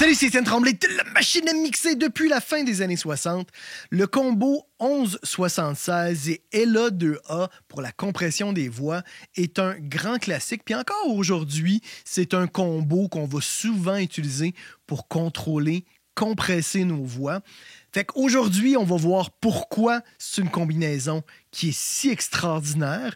Salut, c'est Étienne Tremblay de la machine à mixer depuis la fin des années 60. Le combo 11-76 et Ella 2A pour la compression des voix est un grand classique. Puis encore aujourd'hui, c'est un combo qu'on va souvent utiliser pour contrôler, compresser nos voix. Fait qu'aujourd'hui, on va voir pourquoi c'est une combinaison qui est si extraordinaire,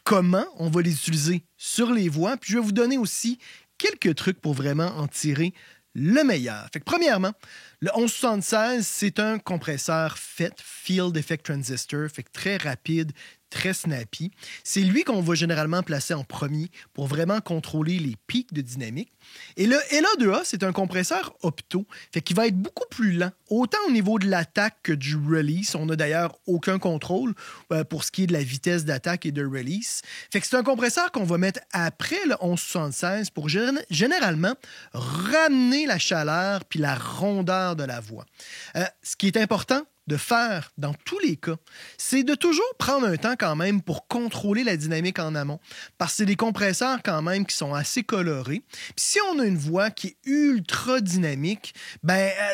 comment on va les utiliser sur les voix, puis je vais vous donner aussi quelques trucs pour vraiment en tirer le meilleur. Fait que premièrement, le 1176, c'est un compresseur FET, Field Effect Transistor, fait que très rapide, très snappy. C'est lui qu'on va généralement placer en premier pour vraiment contrôler les pics de dynamique. Et le LA2A, c'est un compresseur opto, fait qu'il va être beaucoup plus lent, autant au niveau de l'attaque que du release. On n'a d'ailleurs aucun contrôle pour ce qui est de la vitesse d'attaque et de release. Fait que c'est un compresseur qu'on va mettre après le 1176 pour généralement ramener la chaleur puis la rondeur de la voix. Ce qui est important de faire dans tous les cas, c'est de toujours prendre un temps quand même pour contrôler la dynamique en amont, parce que c'est des compresseurs quand même qui sont assez colorés. Puis si on a une voix qui est ultra dynamique,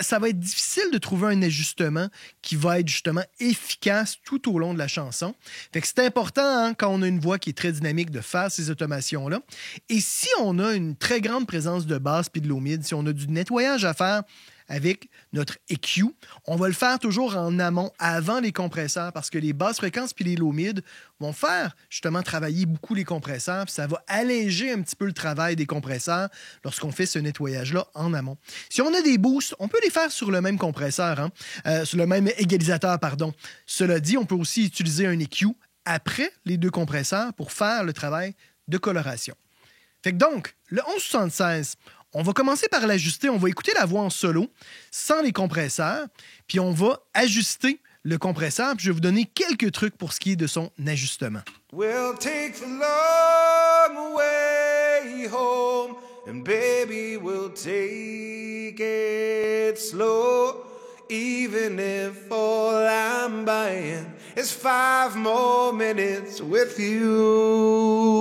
ça va être difficile de trouver un ajustement qui va être justement efficace tout au long de la chanson. Fait que c'est important, quand on a une voix qui est très dynamique, de faire ces automations-là. Et si on a une très grande présence de basse puis de low mid, si on a du nettoyage à faire avec notre EQ, on va le faire toujours en amont, avant les compresseurs, parce que les basses fréquences puis les low mid vont faire justement travailler beaucoup les compresseurs, puis ça va alléger un petit peu le travail des compresseurs lorsqu'on fait ce nettoyage-là en amont. Si on a des boosts, on peut les faire sur le même compresseur, sur le même égalisateur, pardon. Cela dit, on peut aussi utiliser un EQ après les deux compresseurs pour faire le travail de coloration. Fait que donc, le 1176, on va commencer par l'ajuster. On va écouter la voix en solo, sans les compresseurs, puis on va ajuster le compresseur, puis je vais vous donner quelques trucs pour ce qui est de son ajustement. We'll take the long way home, and baby, we'll take it slow, even if all I'm buying is 5 more minutes with you.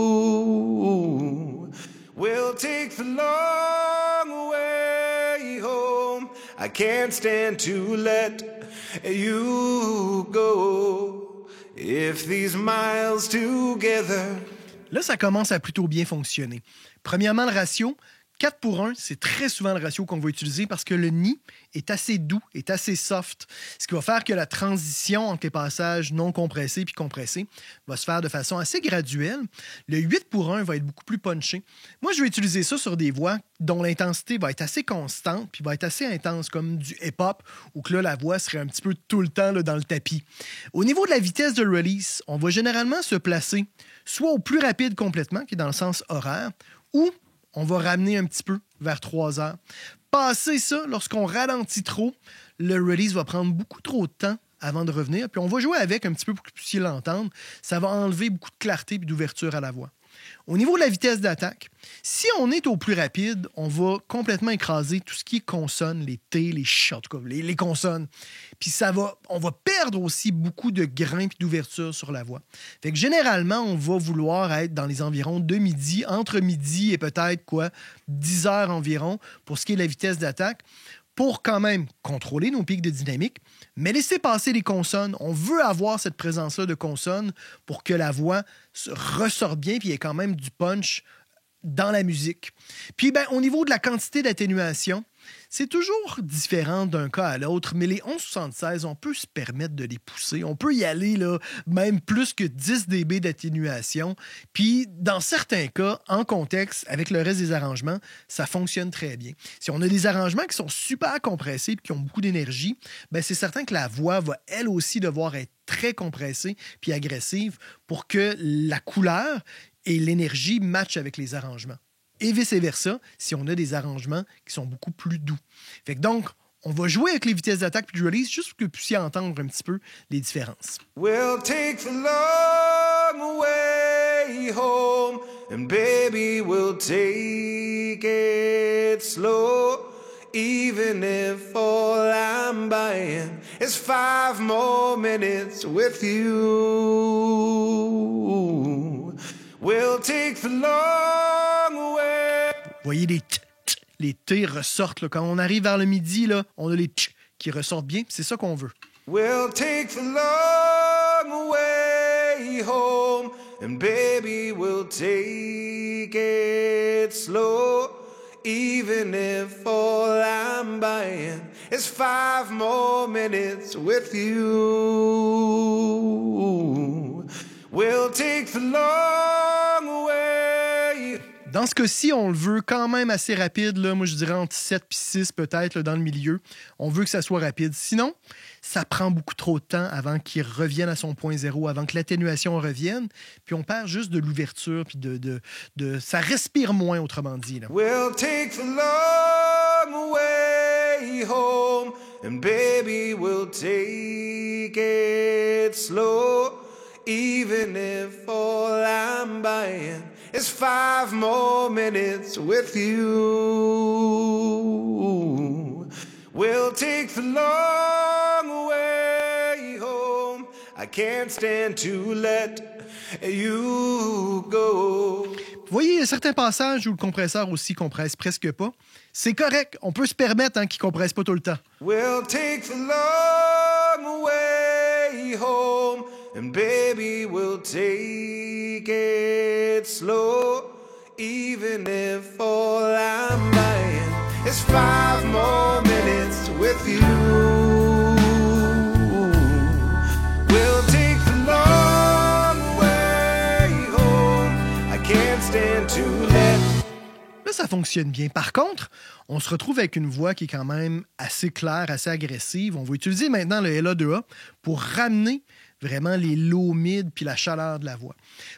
We'll take the long way home. I can't stand to let you go. If these miles together. Là, ça commence à plutôt bien fonctionner. Premièrement, le ratio, 4:1, c'est très souvent le ratio qu'on va utiliser parce que le nid est assez doux, est assez soft, ce qui va faire que la transition entre les passages non compressés puis compressés va se faire de façon assez graduelle. Le 8:1 va être beaucoup plus punché. Moi, je vais utiliser ça sur des voix dont l'intensité va être assez constante puis va être assez intense, comme du hip-hop, où que là, la voix serait un petit peu tout le temps là, dans le tapis. Au niveau de la vitesse de release, on va généralement se placer soit au plus rapide complètement, qui est dans le sens horaire, ou on va ramener un petit peu vers 3 heures. Passer ça, lorsqu'on ralentit trop, le release va prendre beaucoup trop de temps avant de revenir. Puis on va jouer avec un petit peu pour que vous puissiez l'entendre. Ça va enlever beaucoup de clarté et d'ouverture à la voix. Au niveau de la vitesse d'attaque, si on est au plus rapide, on va complètement écraser tout ce qui est consonnes, les T, les ch, en tout cas, les consonnes. Puis on va perdre aussi beaucoup de grain et d'ouverture sur la voix. Fait que généralement, on va vouloir être dans les environs de midi, entre midi et peut-être 10 heures environ pour ce qui est de la vitesse d'attaque, pour quand même contrôler nos pics de dynamique, mais laisser passer les consonnes. On veut avoir cette présence-là de consonnes pour que la voix ressorte bien et il y ait quand même du punch dans la musique. Puis, au niveau de la quantité d'atténuation, c'est toujours différent d'un cas à l'autre, mais les 1176, on peut se permettre de les pousser. On peut y aller là, même plus que 10 dB d'atténuation. Puis, dans certains cas, en contexte, avec le reste des arrangements, ça fonctionne très bien. Si on a des arrangements qui sont super compressés et qui ont beaucoup d'énergie, c'est certain que la voix va elle aussi devoir être très compressée puis agressive pour que la couleur et l'énergie matchent avec les arrangements. Et vice-versa, si on a des arrangements qui sont beaucoup plus doux. Fait que donc, on va jouer avec les vitesses d'attaque puis de release juste pour que vous puissiez entendre un petit peu les différences. We'll take the long way home, and baby, we'll take it slow, even if all I'm buying is 5 more minutes with you. We'll take the long way. Voyez les t les T ressortent. Là. Quand on arrive vers le midi, là, on a les tch qui ressortent bien. C'est ça qu'on veut. We'll take the long way home, and baby, we'll take it slow. Even if all I'm buying is 5 more minutes with you, we'll take the long way. Dans ce cas-ci, on le veut quand même assez rapide. Là. Moi, je dirais entre 7 et 6 peut-être là, dans le milieu. On veut que ça soit rapide. Sinon, ça prend beaucoup trop de temps avant qu'il revienne à son point zéro, avant que l'atténuation revienne. Puis on perd juste de l'ouverture, puis ça respire moins, autrement dit. Là. We'll take the long way home, and baby, we'll take it slow. Even if all I'm buying is 5 more minutes with you, we'll take the long way home. I can't stand to let you go. Vous voyez, il y a certains passages où le compresseur aussi compresse presque pas. C'est correct, on peut se permettre qu'il compresse pas tout le temps. We'll take the long way home, and baby, we'll take it slow. Even if all I'm buying is 5 more minutes with you, we'll take the long way home. I can't stand to let. Là, ça fonctionne bien. Par contre, on se retrouve avec une voix qui est quand même assez claire, assez agressive. On va utiliser maintenant le LA2A pour ramener vraiment les low mid puis la chaleur de la voix.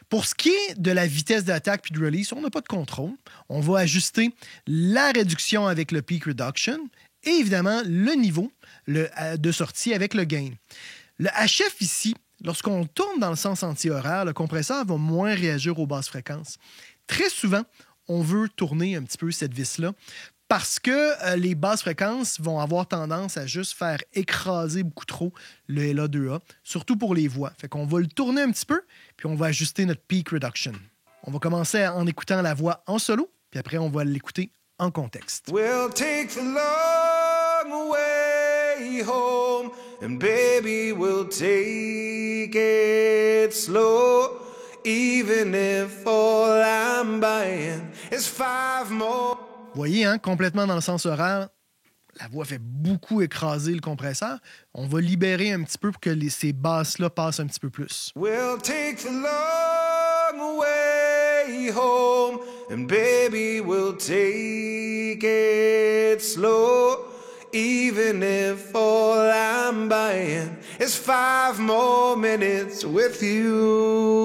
Pour ce qui est de la vitesse d'attaque puis de release, on n'a pas de contrôle. On va ajuster la réduction avec le peak reduction et évidemment le niveau de sortie avec le gain. Le HF ici, lorsqu'on tourne dans le sens anti-horaire, le compresseur va moins réagir aux basses fréquences. Très souvent, on veut tourner un petit peu cette vis-là parce que les basses fréquences vont avoir tendance à juste faire écraser beaucoup trop le LA2A, surtout pour les voix. Fait qu'on va le tourner un petit peu, puis on va ajuster notre peak reduction. On va commencer en écoutant la voix en solo, puis après, on va l'écouter en contexte. We'll take the long way home, and baby, we'll take it slow. Even if all I'm buying is 5 more. Vous voyez, complètement dans le sens horaire, la voix fait beaucoup écraser le compresseur. On va libérer un petit peu pour que ces basses-là passent un petit peu plus. We'll take the long way home, and baby, we'll take it slow. Even if all I'm buying is 5 more minutes with you,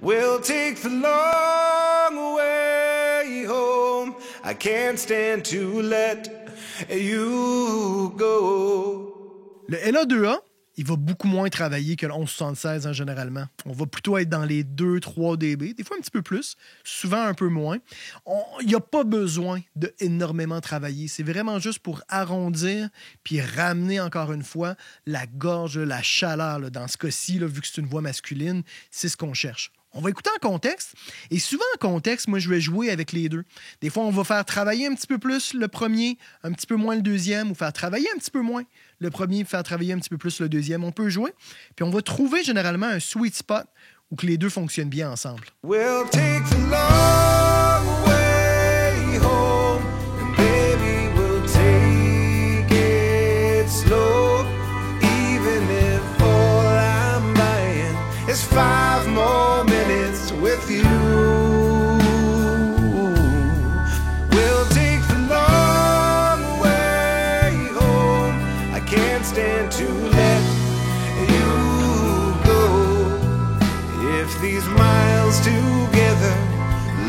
we'll take the long way home. I can't stand to let you go. Le LA2A, il va beaucoup moins travailler que le 1176 généralement. On va plutôt être dans les 2-3 dB, des fois un petit peu plus, souvent un peu moins. Il n'y a pas besoin d'énormément travailler. C'est vraiment juste pour arrondir puis ramener encore une fois la gorge, la chaleur. Là, dans ce cas-ci, là, vu que c'est une voix masculine, c'est ce qu'on cherche. On va écouter en contexte. Et souvent, en contexte, moi, je vais jouer avec les deux. Des fois, on va faire travailler un petit peu plus le premier, un petit peu moins le deuxième, ou faire travailler un petit peu moins le premier, faire travailler un petit peu plus le deuxième. On peut jouer. Puis on va trouver généralement un sweet spot où que les deux fonctionnent bien ensemble. We'll take the long way home, and baby, we'll take it slow. Even if all I'm buying is 5 more minutes with you, we'll take the long way home. I can't stand to let you go. If these miles together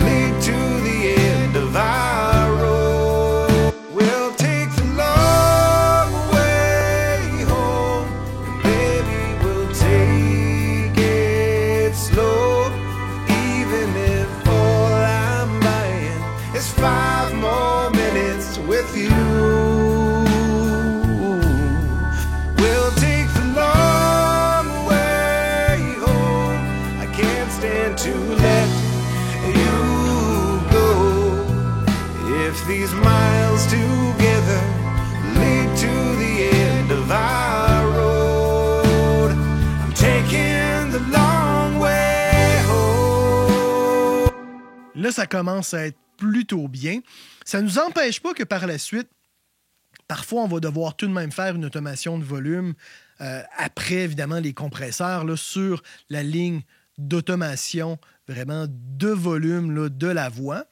lead to the end of our road, we'll take the long way home, and baby, we'll take it slow. Even if all I'm buying is 5 more minutes with you, we'll take the long way home. I can't stand to let you go. these miles together lead to the end of our road, I'm taking the long way home. Là, ça commence à être plutôt bien. Ça ne nous empêche pas que par la suite, parfois, on va devoir tout de même faire une automation de volume après, évidemment, les compresseurs là, sur la ligne d'automation vraiment de volume là, de la voix.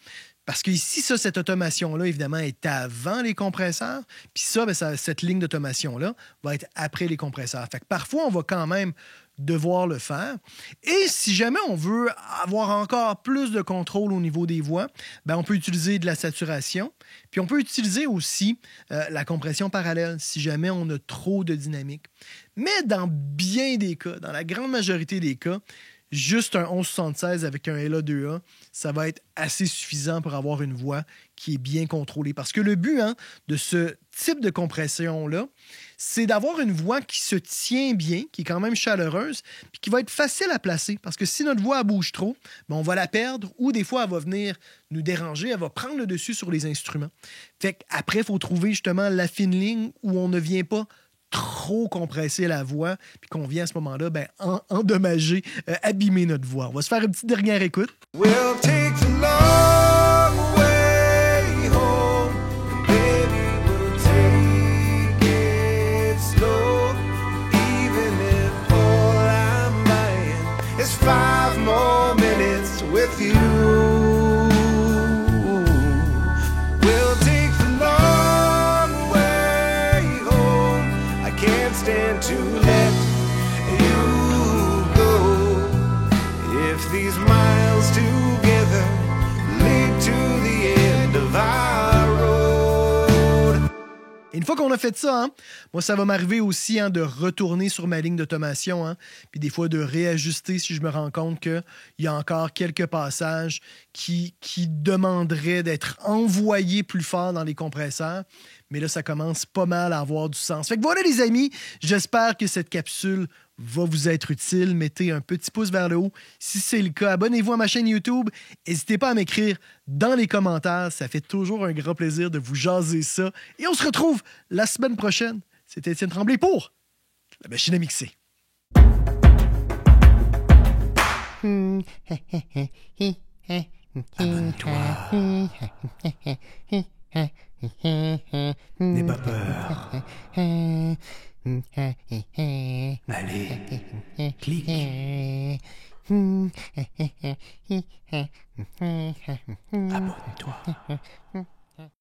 Parce que ici, ça, cette automation-là, évidemment, est avant les compresseurs. Puis ça, bien, cette ligne d'automation-là va être après les compresseurs. Fait que parfois, on va quand même devoir le faire. Et si jamais on veut avoir encore plus de contrôle au niveau des voix, bien, on peut utiliser de la saturation. Puis on peut utiliser aussi la compression parallèle si jamais on a trop de dynamique. Mais dans bien des cas, dans la grande majorité des cas, juste un 1176 avec un LA2A, ça va être assez suffisant pour avoir une voix qui est bien contrôlée. Parce que le but de ce type de compression-là, c'est d'avoir une voix qui se tient bien, qui est quand même chaleureuse, puis qui va être facile à placer. Parce que si notre voix bouge trop, bien, on va la perdre ou des fois, elle va venir nous déranger, elle va prendre le dessus sur les instruments. Fait qu'après, il faut trouver justement la fine ligne où on ne vient pas trop compresser la voix, puis qu'on vient à ce moment-là endommager, abîmer notre voix. On va se faire une petite dernière écoute. We'll take the long way home, and baby, we'll take it slow, even if all I'm buying is 5 more minutes with you. We'll take the long way home, I can't stand to let you go. If these miles together lead to the end of our road. Et une fois qu'on a fait ça, moi, ça va m'arriver aussi de retourner sur ma ligne d'automation, puis des fois de réajuster si je me rends compte qu'il y a encore quelques passages qui demanderaient d'être envoyés plus fort dans les compresseurs. Mais là, ça commence pas mal à avoir du sens. Fait que voilà, les amis, j'espère que cette capsule va vous être utile. Mettez un petit pouce vers le haut. Si c'est le cas, abonnez-vous à ma chaîne YouTube. N'hésitez pas à m'écrire dans les commentaires. Ça fait toujours un grand plaisir de vous jaser ça. Et on se retrouve la semaine prochaine. C'était Étienne Tremblay pour La Machine à mixer. Abonne-toi. N'aie pas peur. Allez, clique. Abonne-toi.